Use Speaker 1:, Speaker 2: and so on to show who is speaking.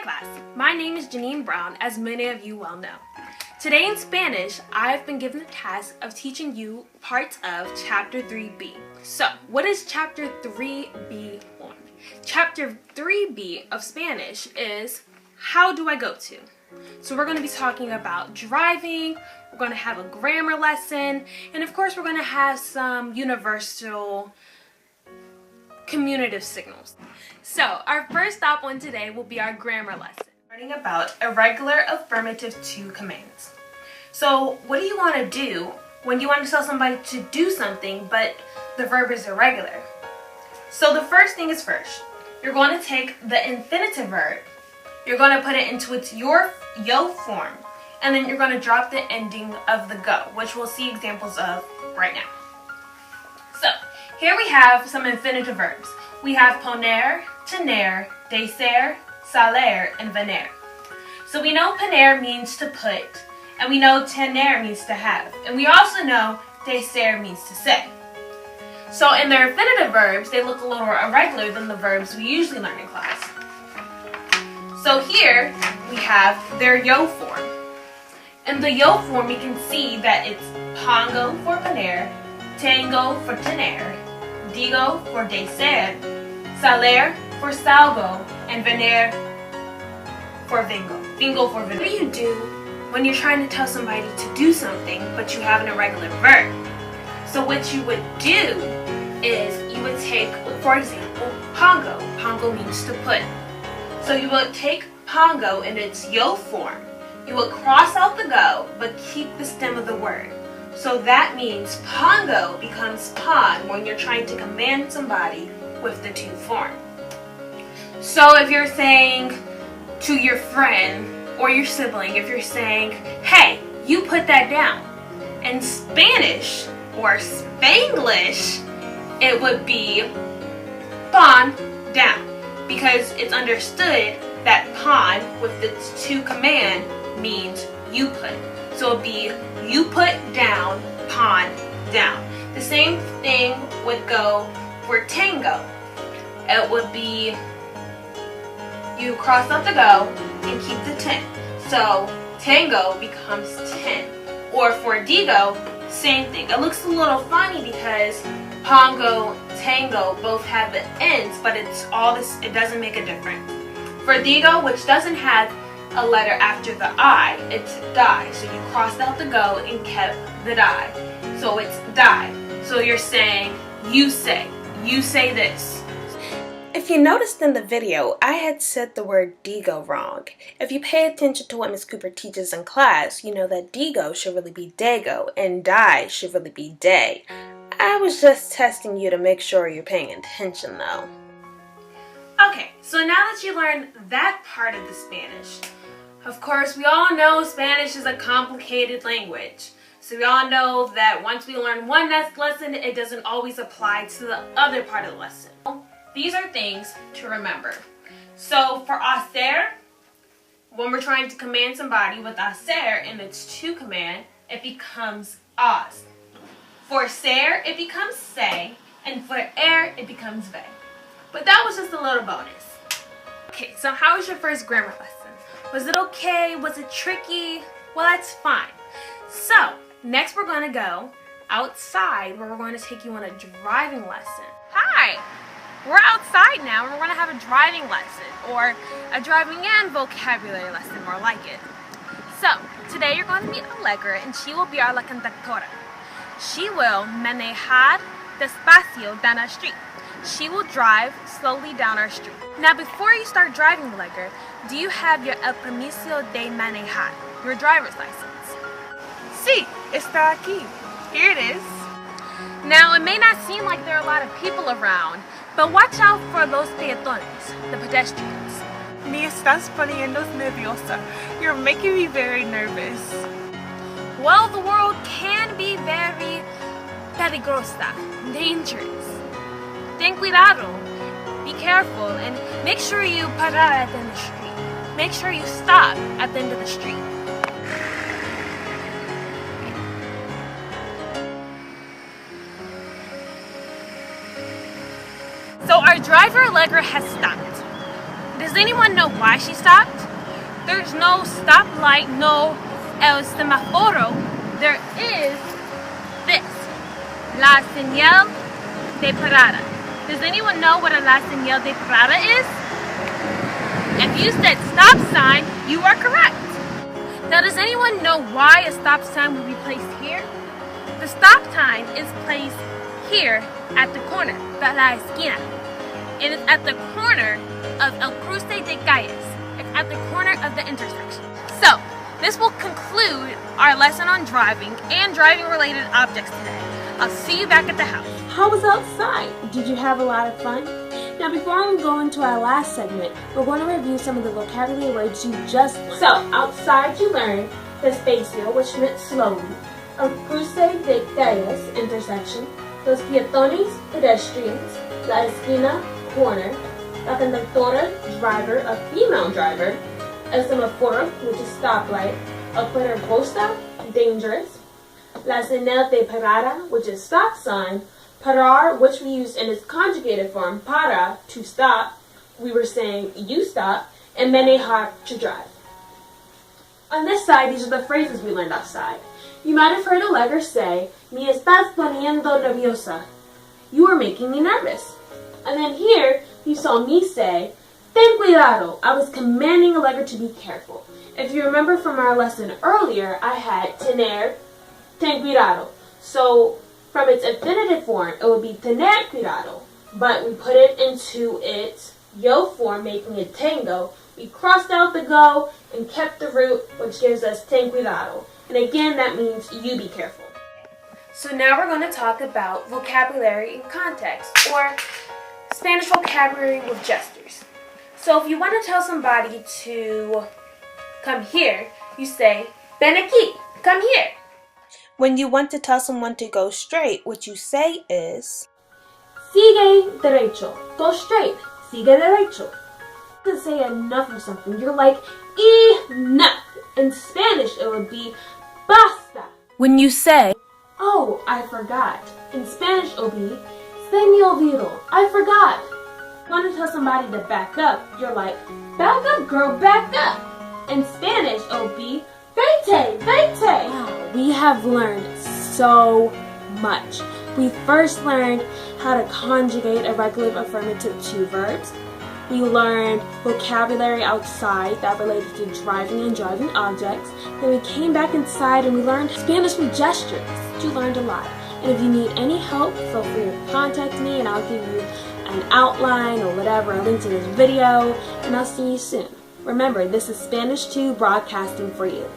Speaker 1: class, my name is Janine Brown, as many of you well know. Today in Spanish, I've been given the task of teaching you parts of Chapter 3B. So, what is Chapter 3B on? Chapter 3B of Spanish is, how do I go to? So we're going to be talking about driving, we're going to have a grammar lesson, and of course we're going to have some universal communicative signals. So our first stop on today will be our grammar lesson, learning about irregular affirmative to commands. So what do you want to do when you want to tell somebody to do something but the verb is irregular? So the first thing is first, you're going to take the infinitive verb, you're going to put it into its yo form, and then you're going to drop the ending of the go, which we'll see examples of right now. So here we have some infinitive verbs. We have poner, tener, deser, saler, and venir. So we know poner means to put, and we know tener means to have, and we also know deser means to say. So in their infinitive verbs, they look a little more irregular than the verbs we usually learn in class. So here we have their yo form. In the yo form, we can see that it's pongo for poner, tengo for tener, digo for deser, saler for salgo, and venir for vengo. Vengo for venir. What do you do when you're trying to tell somebody to do something but you have an irregular verb? So what you would do is you would take, for example, pongo. Pongo means to put. So you will take pongo in its yo form. You will cross out the go, but keep the stem of the word. So that means pongo becomes pon when you're trying to command somebody with the to form. So if you're saying to your friend or your sibling, if you're saying, hey, you put that down. In Spanish or Spanglish, it would be pon down, because it's understood that pon with its to command means you put. So it would be you put down, pon down. The same thing would go for tango. It would be you cross out the go and keep the 10. So tango becomes 10. Or for digo, same thing. It looks a little funny because pongo, tango both have the ends, but it's all this, it doesn't make a difference. For digo, which doesn't have a letter after the I, it's die. So you crossed out the go and kept the die. So it's die. So you're saying, you say this. If you noticed in the video, I had said the word digo wrong. If you pay attention to what Ms. Cooper teaches in class, you know that digo should really be dago and die should really be day. I was just testing you to make sure you're paying attention though. Okay, so now that you learned that part of the Spanish, of course we all know Spanish is a complicated language. So we all know that once we learn one lesson, it doesn't always apply to the other part of the lesson. These are things to remember. So for hacer, when we're trying to command somebody with hacer and its to command, it becomes haz. For ser, it becomes say, and for it becomes ve. But that was just a little bonus. Okay, so how was your first grammar lesson? Was it okay? Was it tricky? Well, that's fine. So, next we're going to go outside where we're going to take you on a driving lesson. Hi! We're outside now and we're going to have a driving lesson, or a driving and vocabulary lesson, more like it. So, today you're going to meet Allegra and she will be our la conductora. She will manejar despacio down our street. She will drive slowly down our street. Now before you start driving, Allegra, do you have your el permiso de manejar, your driver's license?
Speaker 2: Sí, está aquí. Here it is.
Speaker 1: Now it may not seem like there are a lot of people around, but watch out for los peatones, the pedestrians.
Speaker 2: Me estás poniendo nerviosa. You're making me very nervous.
Speaker 1: Well, the world can be very peligrosa, dangerous. Ten cuidado, be careful, and make sure you parar at the end of the street. Make sure you stop at the end of the street. So our driver Allegra has stopped. It is Does anyone know why she stopped? There's no stoplight, no el semáforo. There is this, la señal de parada. Does anyone know what a la señal de parada is? If you said stop sign, you are correct. Now, does anyone know why a stop sign would be placed here? The stop sign is placed here at the corner, la esquina. It is at the corner of el cruce de calles. It's at the corner of the intersection. So, this will conclude our lesson on driving and driving related objects today. I'll see you back at the house.
Speaker 3: How was outside? Did you have a lot of fun? Now before we go into our last segment, we're going to review some of the vocabulary words you just learned. So, outside you learned despacio, which meant slowly, el cruce de calles, intersection, los peatones, pedestrians, la esquina, corner, la conductora, driver, a female driver, el semáforo, which is stoplight, el peligrosa, dangerous, la señal de parada, which is stop sign, parar, which we use in its conjugated form, para, to stop, we were saying you stop, and manejar, to drive. On this side, these are the phrases we learned outside. You might have heard Allegra say, me estás poniendo nerviosa. You are making me nervous. And then here, you saw me say, ten cuidado. I was commanding Allegra to be careful. If you remember from our lesson earlier, I had tener, ten cuidado. So, from its infinitive form, it would be tener cuidado. But we put it into its yo form, making it tengo. We crossed out the go and kept the root, which gives us ten cuidado. And again, that means you be careful.
Speaker 1: So now we're going to talk about vocabulary in context, or Spanish vocabulary with gestures. So if you want to tell somebody to come here, you say, ven aquí, come here.
Speaker 3: When you want to tell someone to go straight, what you say is, sigue derecho, go straight, sigue derecho. To say enough of something, you're like, enough. In Spanish, it would be, basta.
Speaker 1: When you say,
Speaker 3: oh, I forgot. In Spanish, it will be, se me olvidó, I forgot. Want to tell somebody to back up, you're like, back up, girl, back up. In Spanish, it will be, vete, vete. Wow, we have learned so much. We first learned how to conjugate irregular affirmative to verbs. We learned vocabulary outside that related to driving and driving objects. Then we came back inside and we learned Spanish with gestures. You learned a lot. And if you need any help, feel free to contact me and I'll give you an outline or whatever, a link to this video, and I'll see you soon. Remember, this is Spanish 2 broadcasting for you.